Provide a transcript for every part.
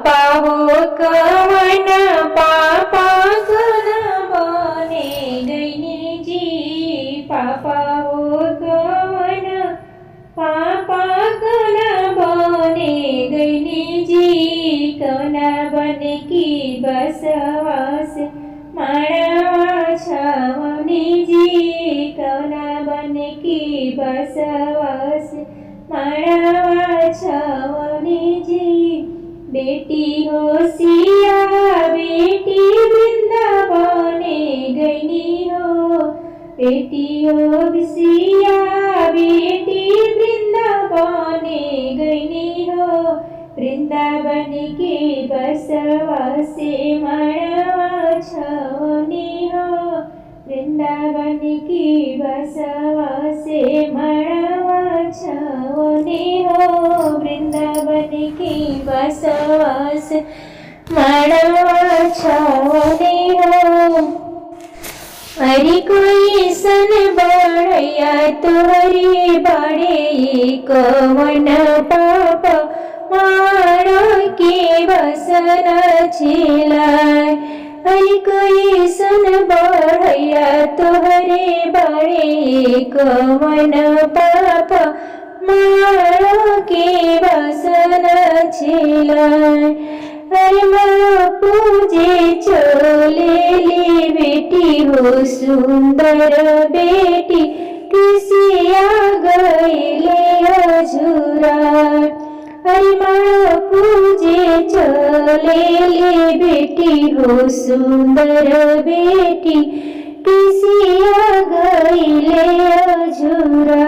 पापा हो कवन पापा गुण बने गईनी जी। पापा हो कवन पापा गुण बने गईनी जी। कौना बन की बसवास मानवा छावनी जी। कौना बन की बसवास मानवा छावनी जी। बेटी होशिया बेटी वृंदावने गईनी हो। बेटी होशिया बेटी वृंदावने गईनी हो। वृंदावन के बसवा से मानवा छावनी हो। वृंदावन की बसवा से मानवा छावनी हो। वृंदावन की बसवा से मानवा छावनी हो। अरे कोई सन बढ़िया तोहरे बड़े कवन पाप मारो के बसन छिलाय। अरे कोई सन बढ़िया तोहरे बड़े कवन पाप मारो के बसन छिलाय। अरे माँ पूजे चले बेटी हो सुंदर बेटी किसी आ गईले अझुरा। अरे माँ पूजे चले बेटी हो सुंदर बेटी किसी आ गईले अझुरा।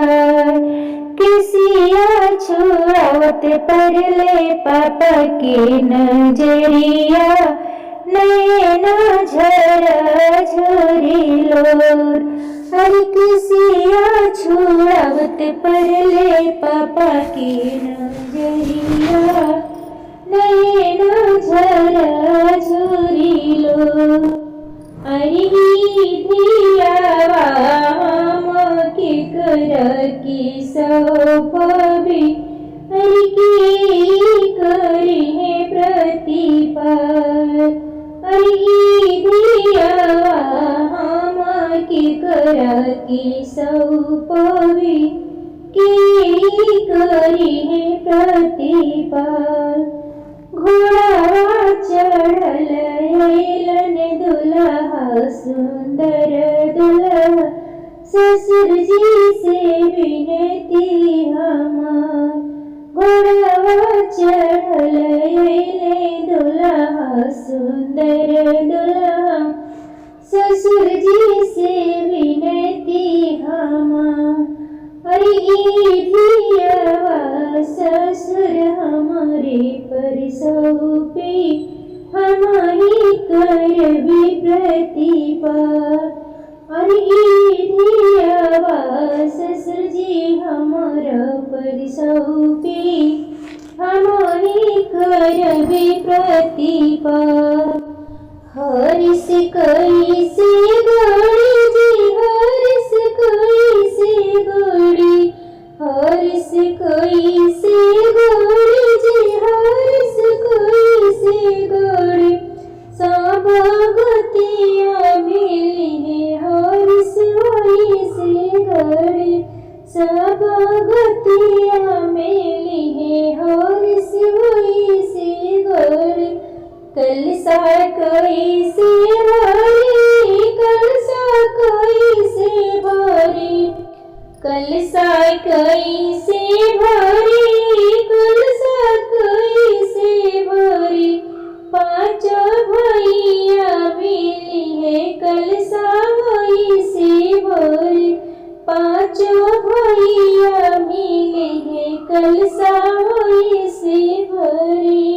किसिया छुआवत परले पापा के नजरिया नैना झरा झरिलोर। हर किसिया छुआवत परले पापा के नजरिया नैना झरा झरिलोर। अरे धियावा के कर की सौंपबे। अरे की करी है प्रतिपाल। अरे धियावा के कर की सौंपबे की करी है प्रतिपाल। घोड़ा चढ़ल अइलन दुल्हा सुंदर दुल्हा। ससुर जी से विनती हमार। घोड़ा चढ़ल अइले दुल्हा सुंदर दुल्हा। ससुर जी से विनती हमार। अरे धियावा ससुर हमारे पर सौंपे हमारी करबी प्रतिपाल। अरे धियावा ससुर जी हमारा पर सौंपे हमारी करबी प्रतिपाल। हरिस कैसे गौरी जी हरिस कैसे गौरी। हरिस कैसे गौरी जी हरिस कैसे गौरी। सब गतिया मिली है हरिस वैसे गौरी। सब गतिया मिली है हरिस वैसे गौरी। कलसा कैसे भरी कलसा कैसे भरी। कलसा कैसे भरी कलसा कैसे भरी। पाँच भैया मिली है कलसा वैसे भरी। पाँच भैया मिले हैं कलसा वैसे भरी।